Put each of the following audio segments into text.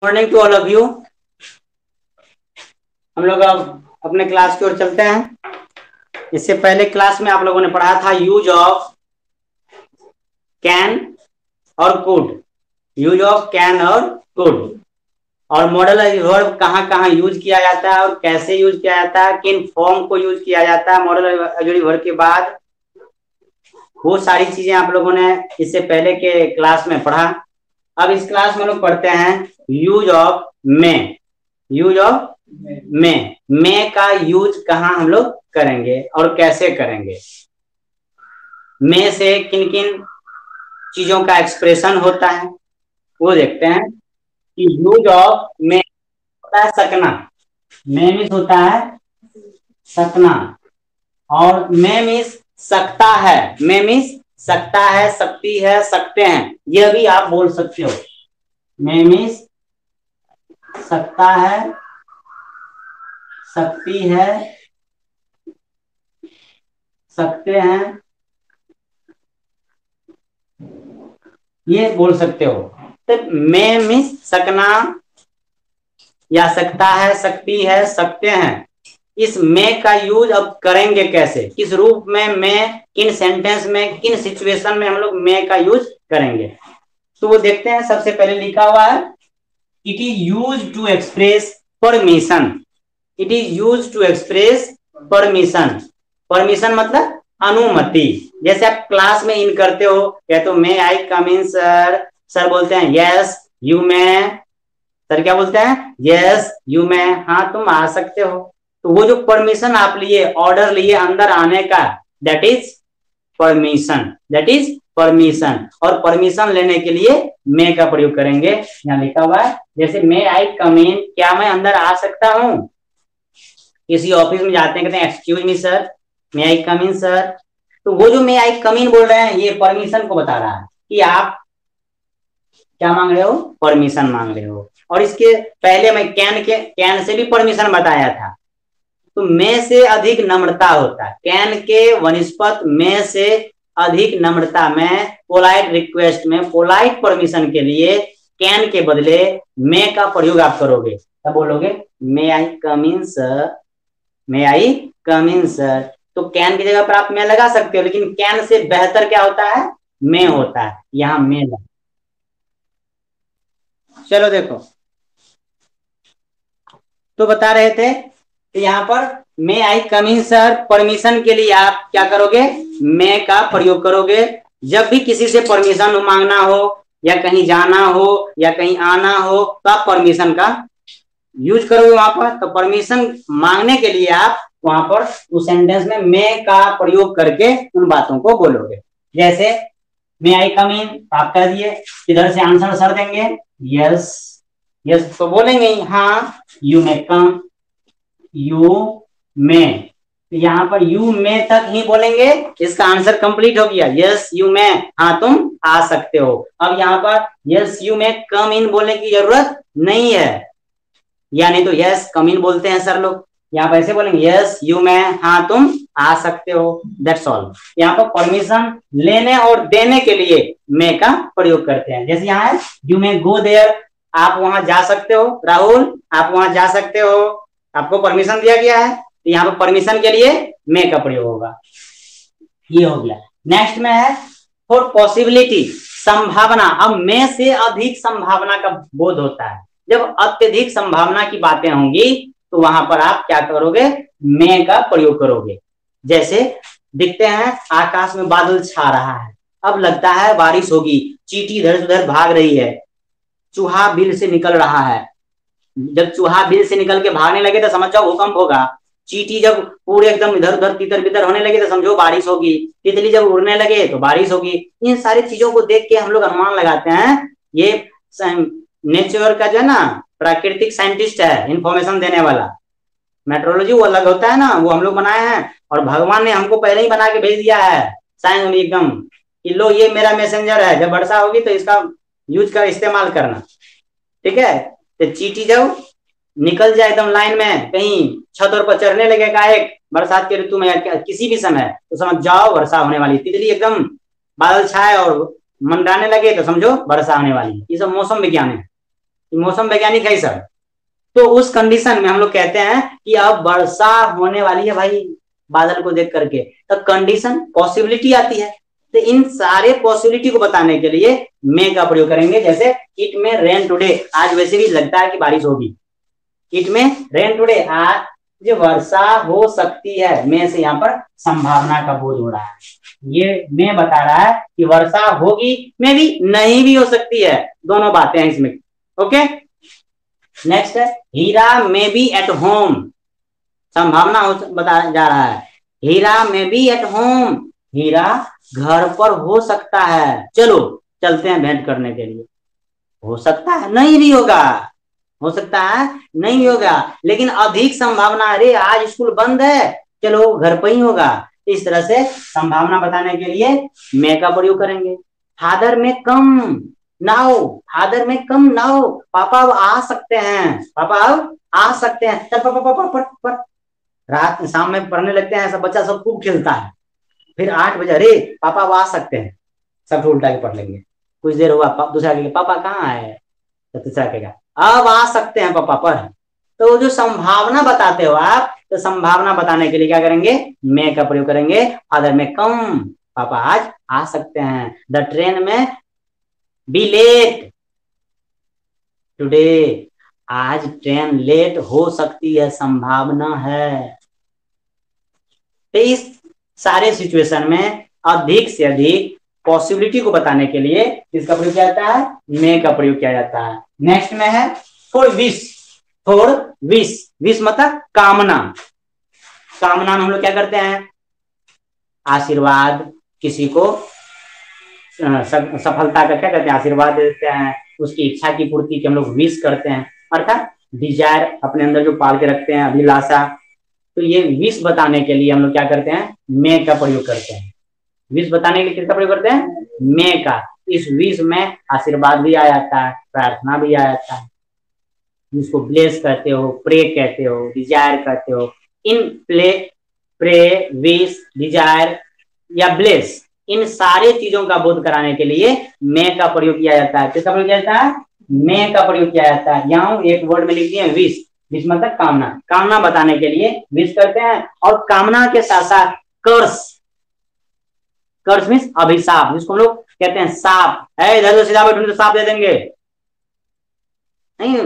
Morning to all of you. हम लोग अब अपने क्लास की ओर चलते हैं। इससे पहले क्लास में आप लोगों ने पढ़ा था यूज ऑफ कैन और कुड। यूज ऑफ कैन और कुड और मॉडल वर्ब कहाँ कहाँ यूज किया जाता है और कैसे यूज किया जाता है, किन फॉर्म को यूज किया जाता है मॉडल ऑक्सिलरी वर्ब के बाद। वो सारी चीजें आप लोगों ने इससे पहले के क्लास में पढ़ा। अब इस क्लास में लोग पढ़ते हैं use of May. Use of May का यूज कहाँ हम लोग करेंगे और कैसे करेंगे। मे से किन किन चीजों का एक्सप्रेशन होता है वो देखते हैं कि यूज ऑफ मे होता है सकना। मे मीन्स होता है सकना और मे मीन्स सकता है। मे मीन्स सकता है, सकती है, सकते हैं, यह भी आप बोल सकते हो। मे मीन्स सकता है, सकती है, सकते हैं, ये बोल सकते हो। तो मे मीन्स सकना या सकता है, सकती है, सकते हैं। इस मे का यूज अब करेंगे कैसे, किस रूप में मे, किन सेंटेंस में, किन सिचुएशन में हम लोग मे का यूज करेंगे तो वो देखते हैं। सबसे पहले लिखा हुआ है it is use to express permission. It is use to express permission. Permission मतलब अनुमति। जैसे आप क्लास में इन करते हो या तो मे आई कम इन सर, सर बोलते हैं यस यू मे, सर क्या बोलते हैं यस यू मे, हाँ तुम आ सकते हो। तो वो जो परमिशन आप लिए, ऑर्डर लिए अंदर आने का, that is permission. That is permission. और परमिशन लेने के लिए मे का प्रयोग करेंगे। यहाँ लिखा हुआ है जैसे मे आई कम इन, क्या मैं अंदर आ सकता हूं। किसी ऑफिस में जाते हैं, कहते हैं एक्सक्यूज मी सर, मे आई कम इन सर। तो वो जो मे आई कम इन बोल रहे हैं ये परमिशन को बता रहा है कि आप क्या मांग रहे हो, परमिशन मांग रहे हो। और इसके पहले मैं कैन से भी परमिशन बताया था। तो मे से अधिक नम्रता होता है। कैन के वनिस्पत मे से अधिक नम्रता में, पोलाइट रिक्वेस्ट में, पोलाइट परमिशन के लिए कैन के बदले मे का प्रयोग आप करोगे। तब बोलोगे मे आई कम इन सर, मे आई कम इन सर। तो कैन की जगह पर आप मे लगा सकते हो, लेकिन कैन से बेहतर क्या होता है, मे होता है। यहां मे लगा। चलो देखो, तो बता रहे थे कि यहाँ पर मे आई कम इन सर, परमिशन के लिए आप क्या करोगे, मे का प्रयोग करोगे। जब भी किसी से परमिशन मांगना हो या कहीं जाना हो या कहीं आना हो तो आप परमिशन का यूज करोगे वहां पर। तो परमिशन मांगने के लिए आप वहां पर उस सेंटेंस में मे का प्रयोग करके उन बातों को बोलोगे। जैसे मे आई कम इन, आप कह दिए, इधर से आंसर सर देंगे यस, यस तो बोलेंगे हाँ, you may come, you may. यहाँ पर यू मे तक ही बोलेंगे, इसका आंसर कंप्लीट हो गया। यस यू मे, हाँ तुम आ सकते हो। अब यहाँ पर यस यू मे कम इन बोलने की जरूरत नहीं है, या नहीं तो यस कम इन बोलते हैं सर लोग। यहाँ पर ऐसे बोलेंगे यस यू मे, हाँ तुम आ सकते हो। That's all. यहाँ पर परमिशन लेने और देने के लिए मे का प्रयोग करते हैं। जैसे यहाँ है यू मे गो देयर, आप वहां जा सकते हो। राहुल आप वहां जा सकते हो, आपको परमिशन दिया गया है। तो यहाँ पर परमिशन के लिए मे का प्रयोग होगा। ये हो गया। नेक्स्ट में है फॉर पॉसिबिलिटी, संभावना। अब मे से अधिक संभावना का बोध होता है। जब अत्यधिक संभावना की बातें होंगी तो वहां पर आप क्या करोगे, मे का प्रयोग करोगे। जैसे दिखते हैं आकाश में बादल छा रहा है, अब लगता है बारिश होगी, चींटी इधर उधर भाग रही है, चूहा बिल से निकल रहा है। जब चूहा बिल से निकल के भागने लगे तो समझ जाओ भूकंप होगा। चींटी जब पूरे एकदम इधर उधर तितर बितर होने लगे तो समझो बारिश होगी। तितली जब उड़ने लगे तो बारिश होगी। इन सारी चीजों को देख के हम लोग अनुमान लगाते हैं। ये नेचर का जो है ना, प्राकृतिक साइंटिस्ट है, इंफॉर्मेशन देने वाला। मेट्रोलॉजी वो अलग होता है ना, वो हम लोग बनाए हैं और भगवान ने हमको पहले ही बना के भेज दिया है साइंस में एकदम कि लो ये मेरा मैसेंजर है, जब वर्षा होगी तो इसका यूज कर, इस्तेमाल करना, ठीक है। तो चींटी जब निकल जाए एकदम लाइन में, कहीं छत पर चढ़ने लगेगा एक बरसात के ऋतु में या किसी भी समय, तो समझ जाओ वर्षा होने वाली। तितली एकदम बादल छाए और मंडराने लगे तो समझो वर्षा होने वाली है। ये सब मौसम विज्ञान है, मौसम वैज्ञानिक है सब। तो उस कंडीशन में हम लोग कहते हैं कि अब वर्षा होने वाली है भाई, बादल को देख करके, तो कंडीशन पॉसिबिलिटी आती है। तो इन सारे पॉसिबिलिटी को बताने के लिए मे का प्रयोग करेंगे। जैसे इट में रेन टुडे, आज वैसे भी लगता है कि बारिश होगी। इट में रेन टुडे, आज जो वर्षा हो सकती है, मे से यहाँ पर संभावना का बोध हो रहा है। ये मैं बता रहा है कि वर्षा होगी, में भी नहीं भी हो सकती है, दोनों बातें हैं इसमें। ओके, नेक्स्ट है हीरा मे बी एट होम, संभावना बताया जा रहा है। हीरा मे बी एट होम, हीरा घर पर हो सकता है। चलो चलते हैं भेंट करने के लिए। हो सकता है, नहीं भी होगा, हो सकता है नहीं भी होगा, लेकिन अधिक संभावना, अरे आज स्कूल बंद है, चलो घर पर ही होगा। इस तरह से संभावना बताने के लिए मे का प्रयोग करेंगे। फादर में कम नाउ, फादर में कम नाउ, पापा अब आ सकते हैं, पापा अब आ सकते हैं। चल पापा पापा पढ़ पढ़, रात शाम में पढ़ने लगते हैं सब, बच्चा सब खूब खेलता है। फिर 8 बजे, अरे पापा अब आ सकते हैं, सब उल्टा के पढ़ लेंगे। कुछ देर हुआ, दूसरा कहेगा पापा कहाँ है, तो तीसरा कहेगा अब आ सकते हैं पापा पढ़। तो जो संभावना बताते हो आप, तो संभावना बताने के लिए क्या करेंगे, मे का प्रयोग करेंगे। फादर में कम, पापा आज आ सकते हैं। द ट्रेन में बी लेट टुडे, आज ट्रेन लेट हो सकती है, संभावना है। तो इस सारे सिचुएशन में अधिक से अधिक पॉसिबिलिटी को बताने के लिए इसका प्रयोग किया जाता है, मे का प्रयोग किया जाता है। नेक्स्ट में है for wish, for wish, wish मतलब कामना। कामना में हम लोग क्या करते हैं, आशीर्वाद, किसी को सफलता का क्या कहते हैं, आशीर्वाद देते हैं, उसकी इच्छा की पूर्ति की हम लोग विश करते हैं, अर्थात डिजायर अपने अंदर जो पाल के रखते हैं, अभिलाषा। तो ये विश बताने के लिए हम लोग क्या करते हैं, मे का प्रयोग करते हैं। विश बताने के लिए किसका प्रयोग करते हैं, मे का। इस विश में आशीर्वाद भी आ जाता है, प्रार्थना भी आ जाता है, जिसको ब्लेस कहते हो, प्रे कहते हो, डिजायर कहते हो। इन प्रे, विश, डिजायर या ब्लेस, इन सारे चीजों का बोध कराने के लिए मे का प्रयोग किया जाता है। किसका प्रयोग किया जाता है, मे का प्रयोग किया जाता है। यहाँ एक वर्ड में लिख दिए विश, विश मतलब कामना, कामना बताने के लिए विश करते हैं। और कामना के साथ साथ कर्स, कर्स मीन्स अभिशाप, जिसको हम लोग कहते हैं साप, है इधर सीधा बैठो तो साप दे देंगे। नहीं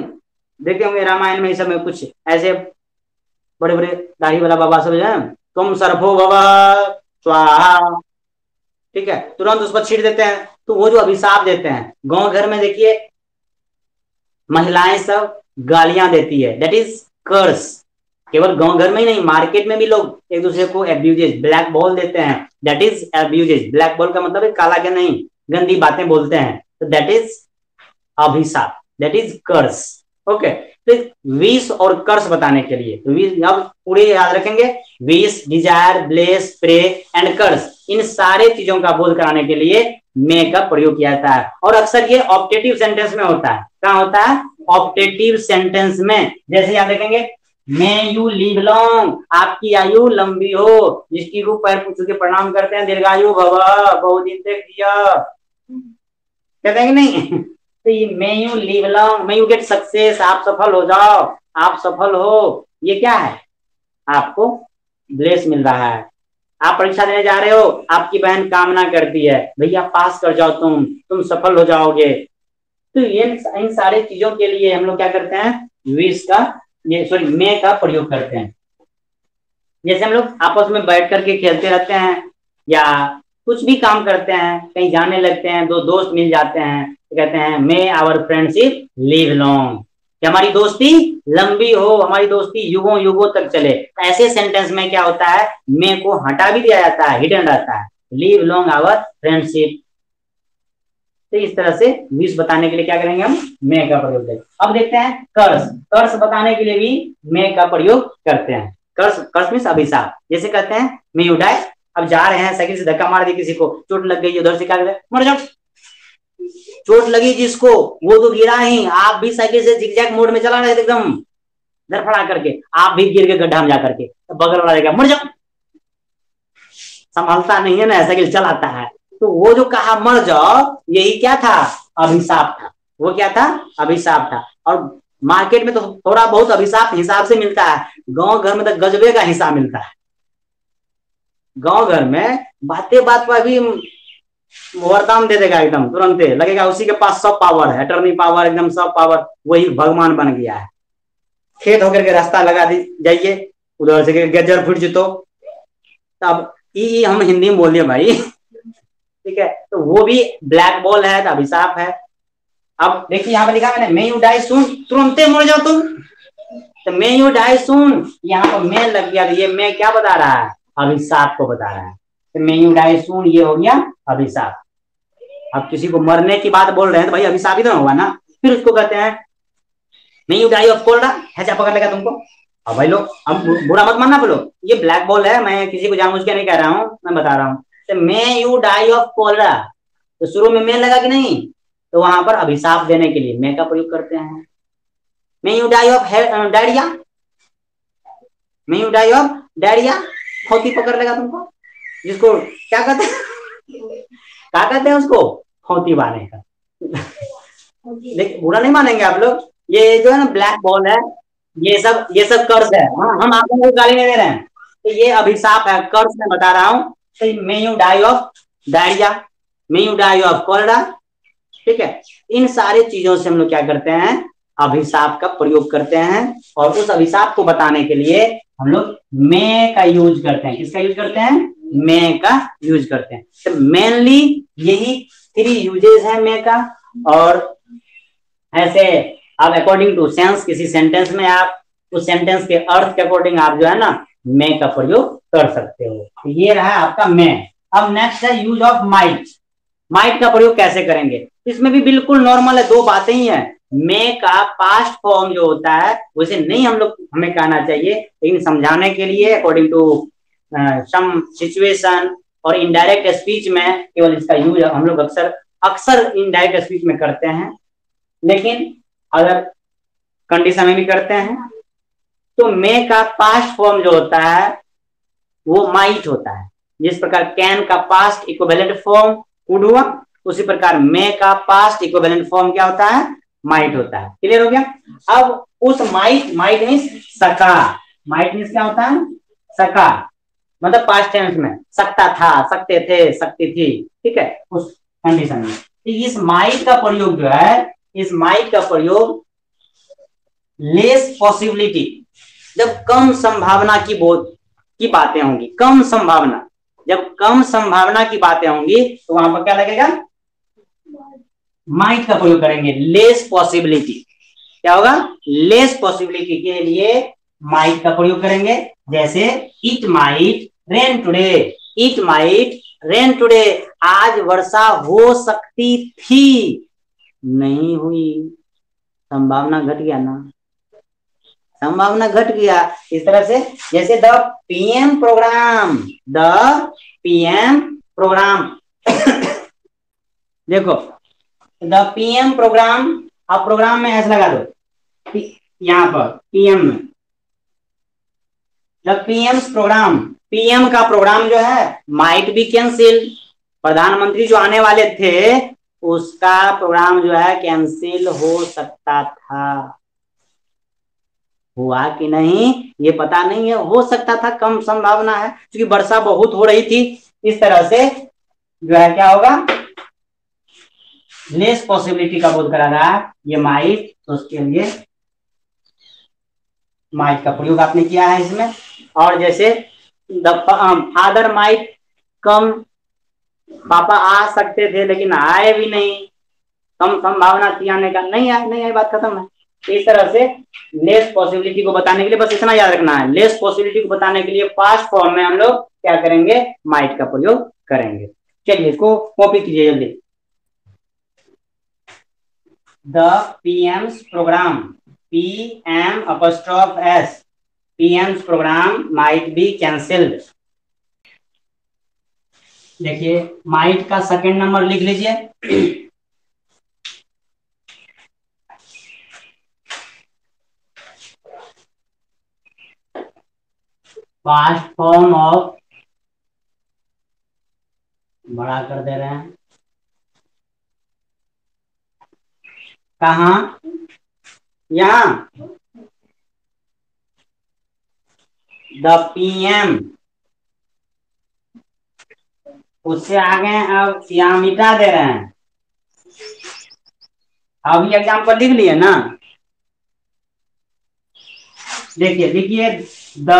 देखते होंगे रामायण में, इस समय कुछ ऐसे बड़े बड़े दाढ़ी वाला बाबा सब है, तुम सर्फो बाबा स्वाहा, ठीक है, तुरंत उस पर छीट देते हैं। तो वो जो अभिशाप देते हैं, गांव घर में देखिए महिलाएं सब गालियां देती है, दैट इज कर्स। केवल गांव घर में ही नहीं, मार्केट में भी लोग एक दूसरे को एब्यूजेस, ब्लैक बॉल देते हैं, that is abuses. Black ball का मतलब है काला के नहीं, गंदी बातें बोलते हैं, तो दैट इज अभिशाप, दैट इज कर्स। ओके, तो विश और कर्स बताने के लिए, तो विश अब पूरे याद रखेंगे, wish, desire, bless, pray and curse, इन सारे चीजों का बोध कराने के लिए मे का प्रयोग किया जाता है। और अक्सर ये ऑप्टेटिव सेंटेंस में होता है। कहाँ होता है, ऑप्टेटिव सेंटेंस में। जैसे यहाँ देखेंगे, मे यू लिव लॉन्ग, आपकी आयु लंबी हो, जिसकी रूप पैर पूछ के प्रणाम करते हैं, दीर्घायु भव, बहुत दिन तक जिया, कहते हैं कि नहीं। तो ये may you live long, may you get success, आप सफल हो जाओ, आप सफल हो, ये क्या है, आपको ब्लेस मिल रहा है। आप परीक्षा देने जा रहे हो, आपकी बहन कामना करती है, भैया पास कर जाओ, तुम सफल हो जाओगे। तो ये इन सारे चीजों के लिए हम लोग क्या करते हैं, विश का, ये सॉरी मे का प्रयोग करते हैं। जैसे हम लोग आपस में बैठ करके खेलते रहते हैं, या कुछ भी काम करते हैं, कहीं जाने लगते हैं, दो दोस्त मिल जाते हैं, तो कहते हैं मे आवर फ्रेंडशिप लिव लॉन्ग, कि हमारी दोस्ती लंबी हो, हमारी दोस्ती युगों युगों तक चले। ऐसे सेंटेंस में क्या होता है, मे को हटा भी दिया जाता है, हिडन रहता है, लिव लॉन्ग आवर फ्रेंडशिप। तो इस तरह से विश बताने के लिए क्या करेंगे, हम मे का प्रयोग करेंगे। अब देखते हैं कर्स, कर्स बताने के लिए भी मे का प्रयोग करते हैं। कर्स, कर्स मीन्स अभिशाप। जैसे कहते हैं मे यू डाई, अब जा रहे हैं, साइकिल से धक्का मार दी किसी को, चोट लग गई, उधर से क्या कहते हैं, मर जाओ। चोट लगी जिसको, वो तो गिरा ही, आप भी साइकिल से जिगजैग मोड में चला रहे थे एकदम धड़फड़ा करके, आप भी गिर के गड्ढा में जा करके, तो बगल वाला देगा मर जाओ, संभालता नहीं है ना, साइकिल चलाता है। तो वो जो कहा मर जाओ, यही क्या था, अभिशाप था। वो क्या था, अभिशाप था। और मार्केट में तो थोड़ा बहुत अभिशाप हिसाब से मिलता है, गांव घर में तो गजबे का हिसाब मिलता है। गांव घर में बातें बात पर भी वरदान दे देगा, एकदम तुरंत लगेगा उसी के पास सब पावर है, अटर्नी पावर, एकदम सब पावर, वही भगवान बन गया है। खेत होकर के रास्ता लगा दी जाइए, उधर से गजर फुट जितो, तब ये हम हिंदी में बोलिए भाई। ठीक है, तो वो भी ब्लैक बॉल है, तो अभिशाप है। अब देखिए यहाँ पे लिखा मैंने, मे यू डाई सून, तुरंते मर जाओ तुम, तो मे यू डाई सून, यहाँ पर मैं लग गया, ये मैं क्या बता रहा है, अभिशाप को बता रहा है। तो मे यू डाई सून ये हो गया अभिशाप। अब किसी को मरने की बात बोल रहे हैं तो भाई अभिशाप ही तो होगा ना। फिर उसको कहते हैं may you die of cold, है पकड़ लेगा तुमको। अब भाई लोग, अब बुरा मत मानना बोलो, ये ब्लैक बॉल है, मैं किसी को जानबूझ के नहीं कह रहा हूँ, मैं बता रहा हूँ। तो may you die of cold, तो शुरू में मैं लगा कि नहीं, तो वहां पर अभिशाप देने के लिए मैं का प्रयोग करते हैं। May you die of diarrhoea, may you die of diarrhoea, खोती पकड़ लेगा तुमको, जिसको क्या कहते हैं, क्या कहते हैं उसको, खोती मारने का। लेकिन बुरा नहीं मानेंगे आप लोग, ये जो है ना ब्लैक बॉल है, ये सब कर्ज है। हाँ, हम आप लोगों को गाली नहीं दे रहे हैं, तो ये अभिशाप है, कर्ज मैं बता रहा हूँ। तो may you die of diarrhoea, may you die of कोल्डा, ठीक है। इन सारी चीजों से हम लोग क्या करते हैं, अभिशाप का प्रयोग करते हैं, और उस अभिशाप को बताने के लिए हम लोग मैं का यूज करते हैं। किसका यूज करते हैं, मैं का यूज करते हैं। तो मेनली यही 3 यूजेस है मैं का। और ऐसे आप अकॉर्डिंग टू सेंस, किसी सेंटेंस में आप उस सेंटेंस के अर्थ के अकॉर्डिंग आप जो है ना मैं का प्रयोग कर सकते हो। तो ये रहा आपका मैं। अब नेक्स्ट है यूज ऑफ माइट। माइट का प्रयोग कैसे करेंगे, इसमें भी बिल्कुल नॉर्मल है, 2 बातें ही है। मे का पास्ट फॉर्म जो होता है वैसे नहीं हम लोग हमें कहना चाहिए, लेकिन समझाने के लिए अकॉर्डिंग टू सम सिचुएशन और इनडायरेक्ट स्पीच में केवल इसका यूज हम लोग अक्सर अक्सर इनडायरेक्ट स्पीच में करते हैं, लेकिन अगर कंडीशन में भी करते हैं। तो मे का पास्ट फॉर्म जो होता है वो माइट होता है। जिस प्रकार कैन का पास्ट इक्विवेलेंट फॉर्म कुड हुआ, उसी प्रकार मे का पास्ट इक्विवेलेंट फॉर्म क्या होता है, माइट होता है। क्लियर हो गया। अब उस माइट, माइट मीन्स सका, माइट मीन्स क्या होता है, सका, मतलब पास्ट टेंस में सकता था, सकते थे, सकती थी, ठीक है, उस कंडीशन में। तो इस माइट का प्रयोग जो है, इस माइट का प्रयोग लेस पॉसिबिलिटी, जब कम संभावना की बातें होंगी, कम संभावना, जब कम संभावना की बातें होंगी तो वहां पर क्या लगेगा, माइट का प्रयोग करेंगे। लेस पॉसिबिलिटी क्या होगा, लेस पॉसिबिलिटी के लिए माइट का प्रयोग करेंगे। जैसे it might rain today, it might rain today, आज वर्षा हो सकती थी, नहीं हुई, संभावना घट गया ना, संभावना घट गया। इस तरह से जैसे the PM programme, the PM programme देखो द पीएम प्रोग्राम, आप प्रोग्राम में ऐसे लगा दो, यहां पर पीएम में द पीएम प्रोग्राम, पीएम का प्रोग्राम जो है माइट बी कैंसिल, प्रधानमंत्री जो आने वाले थे उसका प्रोग्राम जो है कैंसिल हो सकता था, हुआ कि नहीं ये पता नहीं है, हो सकता था, कम संभावना है, क्योंकि वर्षा बहुत हो रही थी। इस तरह से जो है क्या होगा, लेस पॉसिबिलिटी का बोध करा रहा है ये माइट, तो उसके लिए माइट का प्रयोग आपने किया है इसमें। और जैसे द फादर माइट कम, पापा आ सकते थे लेकिन आए भी नहीं, कम संभावना थी आने का, नहीं आए, नहीं आए, बात खत्म है। इस तरह से लेस पॉसिबिलिटी को बताने के लिए बस इतना याद रखना है, लेस पॉसिबिलिटी को बताने के लिए पास्ट फॉर्म में हम लोग क्या करेंगे, माइट का प्रयोग करेंगे। चलिए इसको कॉपी कीजिए जल्दी। The PM's programme, PM apostrophe s, PM's programme might be cancelled. देखिए माइट का सेकंड नंबर लिख लीजिए। पास्ट फॉर्म ऑफ, बड़ा कर दे रहे हैं, कहा यहाँ द पीएम, उससे आगे अब यहाँ मिटा दे रहे हैं। अभी एग्जाम्पल लिख लिए ना, देखिए लिखिए द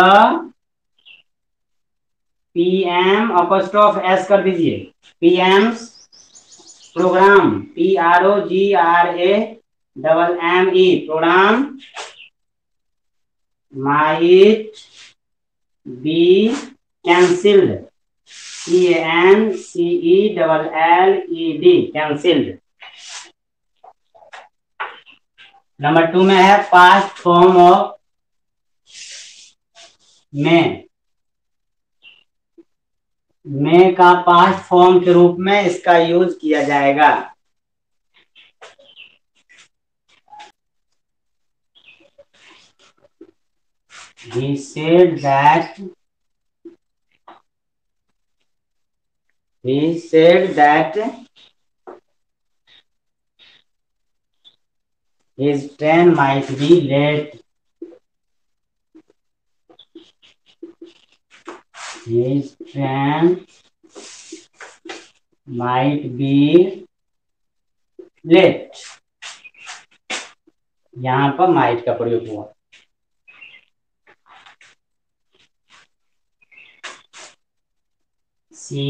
पीएम अपॉस्ट्रोफ एस कर दीजिए, PM programme, PROGRAMME programme might be cancelled, CANCELLED cancelled. Number 2 में है पास्ट फॉर्म ऑफ में का पास्ट फॉर्म के रूप में इसका यूज किया जाएगा। He said that his train might be late. His train might be late. यहां पर might का प्रयोग हुआ। She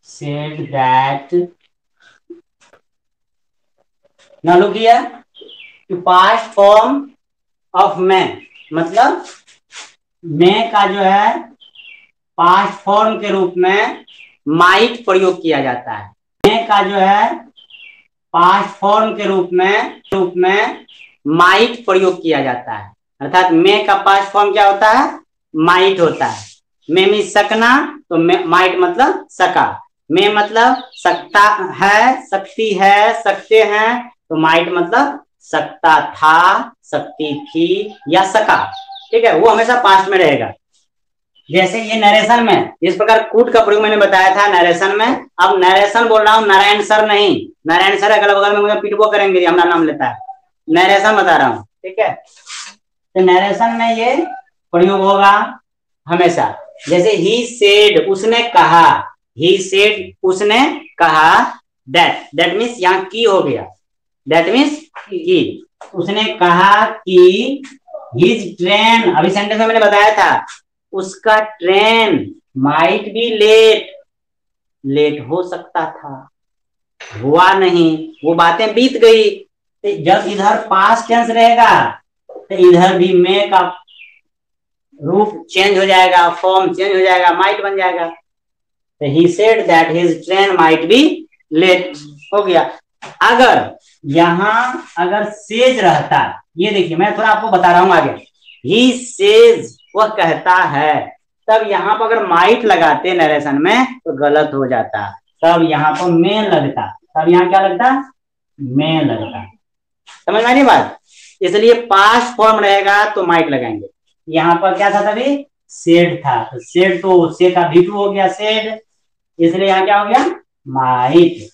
said that, now look here, to past form of may, मतलब मैं का जो है पास्ट फॉर्म के रूप में माइट प्रयोग किया जाता है। मैं का जो है पास्ट फॉर्म के रूप में माइट प्रयोग किया जाता है। अर्थात मैं का पास्ट फॉर्म क्या होता है? माइट होता है। मैं में सकना, तो माइट मतलब सका। मैं मतलब सकता है, सकती है, सकते हैं, तो माइट मतलब सकता था, सकती थी या सका। ठीक है, वो हमेशा पास्ट में रहेगा। जैसे ये नरेशन में इस प्रकार कूट का प्रयोग मैंने बताया था नरेशन में। अब नरेशन बोल रहा हूँ, नारायण सर नहीं। नारायण सर अगल बगल में मुझे पिटबो करेंगे, हमारा नाम लेता है। नरेशन बता रहा हूँ, ठीक है। तो नरेशन में ये प्रयोग होगा हमेशा। जैसे ही सेड, उसने कहा, ही सेड उसने कहा, दैट मीन्स यहाँ की हो गया, दैट मीन्स की। उसने कहा कि हिज ट्रेन, अभी सेंटेंस में मैंने बताया था, उसका ट्रेन माइट बी लेट हो सकता था, हुआ नहीं, वो बातें बीत गई। तो जब इधर पास्ट टेंस रहेगा तो इधर भी मे का रूप चेंज हो जाएगा, फॉर्म चेंज हो जाएगा, माइट बन जाएगा। तो he said that his train might be late हो गया। अगर यहां अगर सेज रहता, ये देखिए मैं थोड़ा आपको बता रहा हूं आगे, ही सेज वह कहता है, तब यहाँ पर अगर माइट लगाते नरेशन में तो गलत हो जाता। तब यहाँ पर में लगता, तब यहाँ क्या लगता? में लगता। समझ में आ रही बात? इसलिए पास्ट फॉर्म रहेगा तो माइट लगाएंगे। यहाँ पर क्या था तभी? सेड था, तो सेड तो से का भी हो गया सेड, इसलिए यहाँ क्या हो गया? Might.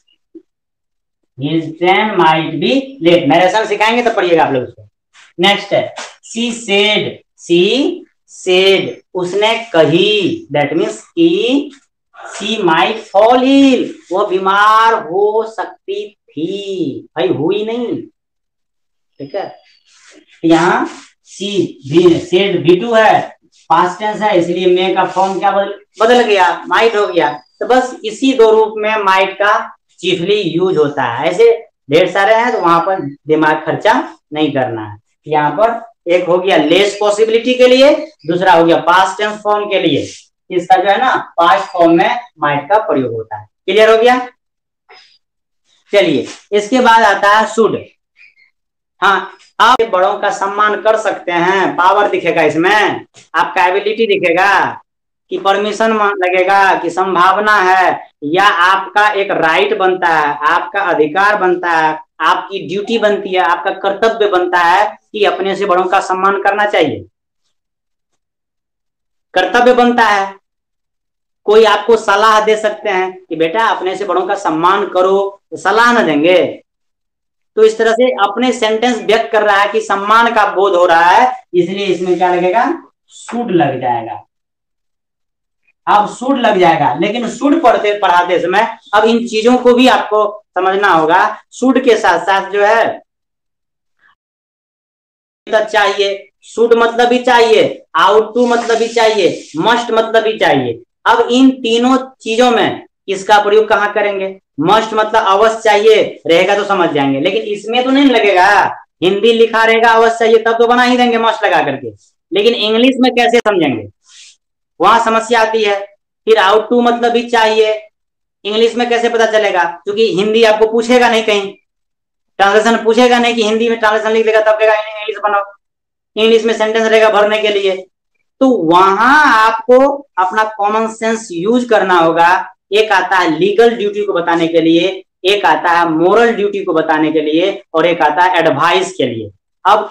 His train might be late। Narration सिखाएंगे तो पढ़िएगा आप लोग उसको। नेक्स्ट है सी सेड, उसने कही, दैट मीन्स की सी माइट फॉल इल, वो बीमार हो सकती थी, भाई हुई नहीं। ठीक है, यहाँ सी सेड V2 है, पास्ट टेंस है, इसलिए मे का फॉर्म क्या बदल गया, माइट हो गया। तो बस इसी दो रूप में माइट का चीफली यूज होता है। ऐसे ढेर सारे हैं तो वहां पर दिमाग खर्चा नहीं करना है। यहाँ पर एक हो गया लेस पॉसिबिलिटी के लिए, दूसरा हो गया पास्ट टेंस फॉर्म के लिए। इसका जो है ना पास्ट फॉर्म में माइट का प्रयोग होता है। क्लियर हो गया? चलिए इसके बाद आता है शुड। हाँ, आप बड़ों का सम्मान कर सकते हैं, पावर दिखेगा इसमें, आपका एबिलिटी दिखेगा कि परमिशन लगेगा कि संभावना है, या आपका एक राइट बनता है, आपका अधिकार बनता है, आपकी ड्यूटी बनती है, आपका कर्तव्य बनता है कि अपने से बड़ों का सम्मान करना चाहिए। कर्तव्य बनता है। कोई आपको सलाह दे सकते हैं कि बेटा अपने से बड़ों का सम्मान करो, तो सलाह ना देंगे? तो इस तरह से अपने सेंटेंस व्यक्त कर रहा है कि सम्मान का बोध हो रहा है, इसलिए इसमें क्या लगेगा, शुड लग जाएगा। अब शुड लग जाएगा, लेकिन शुड पढ़ाते समय अब इन चीजों को भी आपको समझना होगा। शुड के साथ साथ जो है चाहिए, शुड मतलब भी चाहिए, आउट टू मतलब भी चाहिए, मस्ट मतलब भी चाहिए। अब इन तीनों चीजों में इसका प्रयोग कहां करेंगे? मस्ट मतलब अवश्य चाहिए रहेगा तो समझ जाएंगे, लेकिन इसमें तो नहीं लगेगा। हिंदी लिखा रहेगा अवश्य चाहिए तब तो बना ही देंगे मस्ट लगा करके, लेकिन इंग्लिश में कैसे समझेंगे, वहां समस्या आती है। फिर आउट टू मतलब भी चाहिए, इंग्लिश में कैसे पता चलेगा, क्योंकि हिंदी आपको पूछेगा नहीं, कहीं ट्रांसलेशन पूछेगा नहीं कि हिंदी में ट्रांसलेशन लिख देगा तब कहेगा इंग्लिश बनाओ, इंग्लिश में सेंटेंस रहेगा भरने के लिए। तो वहां आपको अपना कॉमन सेंस यूज करना होगा। एक आता है लीगल ड्यूटी को बताने के लिए, एक आता है मोरल ड्यूटी को बताने के लिए, और एक आता है एडवाइस के लिए। अब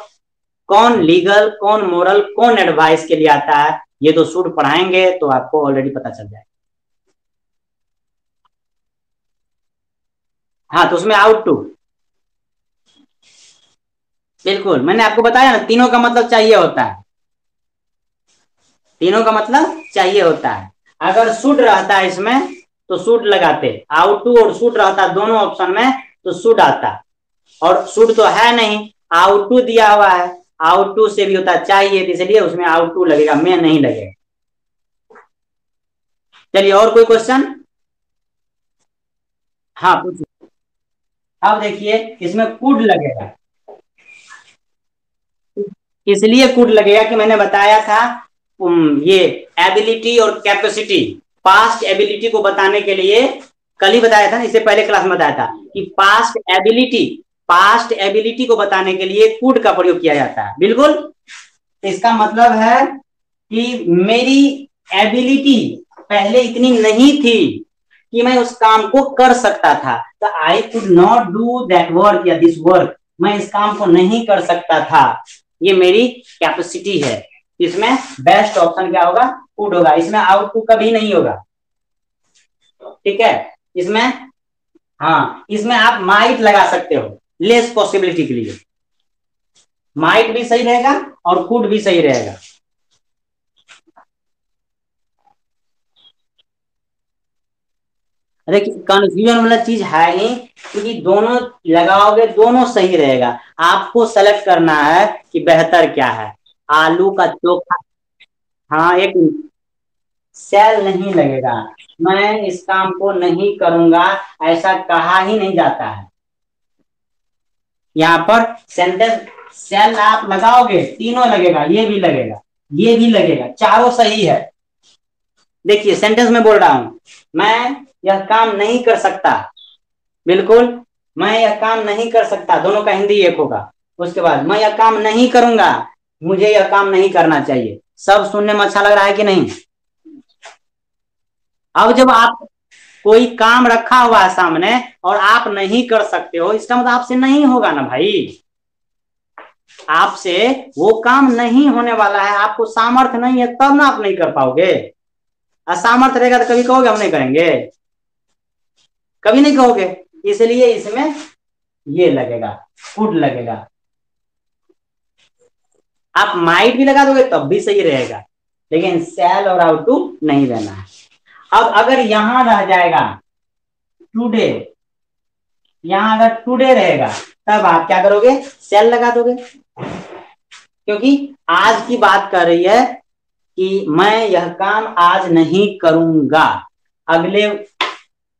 कौन लीगल, कौन मोरल, कौन एडवाइस के लिए आता है, ये तो शुड पढ़ाएंगे तो आपको ऑलरेडी पता चल जाएगा। हाँ, तो उसमें आउट टू, बिल्कुल मैंने आपको बताया ना, तीनों का मतलब चाहिए होता है, तीनों का मतलब चाहिए होता है। अगर शुड रहता है इसमें तो शुड लगाते, आउट टू और शुड रहता दोनों ऑप्शन में तो शुड आता, और शुड तो है नहीं, आउट टू दिया हुआ है, आउट टू से भी होता चाहिए, इसलिए उसमें आउट टू लगेगा, में नहीं लगेगा। चलिए और कोई क्वेश्चन? हाँ पूछिए। अब देखिए इसमें कुड लगेगा, इसलिए कुड लगेगा कि मैंने बताया था ये एबिलिटी और कैपेसिटी, पास्ट एबिलिटी को बताने के लिए कल ही बताया था ना, इससे पहले क्लास में बताया था कि पास्ट एबिलिटी को बताने के लिए कुड का प्रयोग किया जाता है, बिल्कुल। इसका मतलब है कि मेरी एबिलिटी पहले इतनी नहीं थी कि मैं उस काम को कर सकता था, तो I could not do that work या दिस वर्क, मैं इस काम को नहीं कर सकता था, ये मेरी कैपेसिटी है। इसमें बेस्ट ऑप्शन क्या होगा, कुड होगा, इसमें आउट टू कभी नहीं होगा, ठीक है। इसमें हाँ, इसमें आप माइट लगा सकते हो लेस पॉसिबिलिटी के लिए, माइट भी सही रहेगा और कुड भी सही रहेगा। देखिए कंफ्यूजन वाला चीज है ही, क्योंकि दोनों लगाओगे दोनों सही रहेगा, आपको सेलेक्ट करना है कि बेहतर क्या है। आलू का चोखा, हाँ एक सेल नहीं लगेगा, मैं इस काम को नहीं करूंगा ऐसा कहा ही नहीं जाता है। यहाँ पर सेंटेंस सेल आप लगाओगे तीनों लगेगा, ये भी लगेगा, ये भी लगेगा, चारों सही है। देखिए सेंटेंस में बोल रहा हूं, मैं यह काम नहीं कर सकता, बिल्कुल, मैं यह काम नहीं कर सकता, दोनों का हिंदी एक होगा। उसके बाद मैं यह काम नहीं करूंगा, मुझे यह काम नहीं करना चाहिए। सब सुनने में अच्छा लग रहा है कि नहीं? अब जब आप कोई काम रखा हुआ है सामने और आप नहीं कर सकते हो, इसका मतलब आपसे नहीं होगा ना भाई, आपसे वो काम नहीं होने वाला है, आपको सामर्थ्य नहीं है तब ना आप नहीं कर पाओगे। असामर्थ्य रहेगा तो कभी कहोगे हम नहीं करेंगे, कभी नहीं कहोगे। इसलिए इसमें ये लगेगा, कुड लगेगा। आप माइट भी लगा दोगे तब भी सही रहेगा, लेकिन सेल और आउट टू नहीं रहना है। अब अगर यहां रह जाएगा टुडे, यहां अगर टुडे रहेगा तब आप क्या करोगे, सेल लगा दोगे, क्योंकि आज की बात कर रही है कि मैं यह काम आज नहीं करूंगा। अगले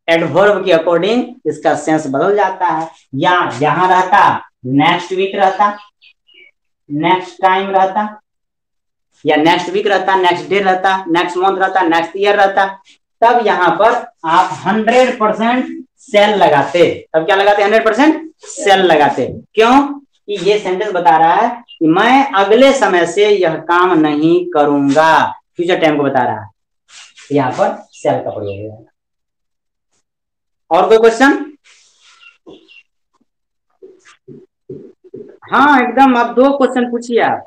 एडवर्ब के अकॉर्डिंग इसका सेंस बदल जाता है, या यहां रहता नेक्स्ट वीक रहता, नेक्स्ट टाइम रहता, या नेक्स्ट वीक रहता, नेक्स्ट डे रहता, नेक्स्ट मंथ रहता, नेक्स्ट ईयर रहता, तब यहां पर आप 100% सेल लगाते। तब क्या लगाते, 100% सेल लगाते। क्यों? कि ये सेंटेंस बता रहा है कि मैं अगले समय से यह काम नहीं करूंगा, फ्यूचर टाइम को बता रहा है, यहां पर सेल का प्रयोग है। और कोई क्वेश्चन? हाँ एकदम, आप दो क्वेश्चन पूछिए आप।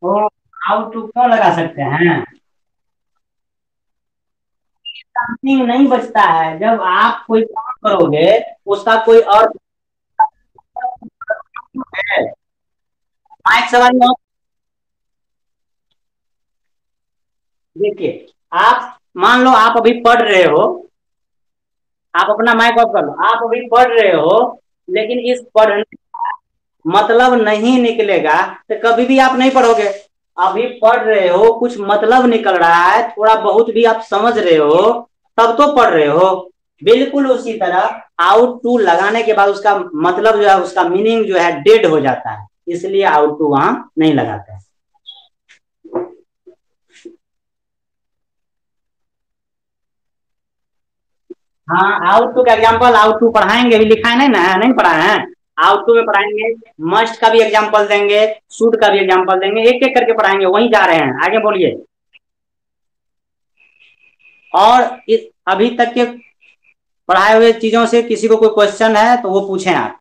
ओ, हाउ टू क्यों लगा सकते हैं? मीनिंग नहीं बचता है। जब आप कोई काम करोगे उसका कोई अर्थ है। माइक सवाल में देखिए, आप मान लो आप अभी पढ़ रहे हो, आप अपना माइक ऑफ कर लो, आप अभी पढ़ रहे हो, लेकिन इस पढ़ने मतलब नहीं निकलेगा तो कभी भी आप नहीं पढ़ोगे। अभी पढ़ रहे हो, कुछ मतलब निकल रहा है, थोड़ा बहुत भी आप समझ रहे हो, तब तो पढ़ रहे हो। बिल्कुल उसी तरह आउट टू लगाने के बाद उसका मतलब जो है, उसका मीनिंग जो है डेड हो जाता है, इसलिए आउट टू वहां नहीं लगाते हैं। हाँ, आउट टू का एग्जाम्पल आउट टू पढ़ाएंगे, अभी लिखा है नहीं ना, नहीं पढ़ाए हैं। आउट टू में पढ़ाएंगे, मस्ट का भी एग्जाम्पल देंगे, शुड का भी एग्जाम्पल देंगे, एक एक करके पढ़ाएंगे, वहीं जा रहे हैं, आगे बोलिए। और इस अभी तक के पढ़ाए हुए चीजों से किसी को कोई क्वेश्चन है तो वो पूछें आप।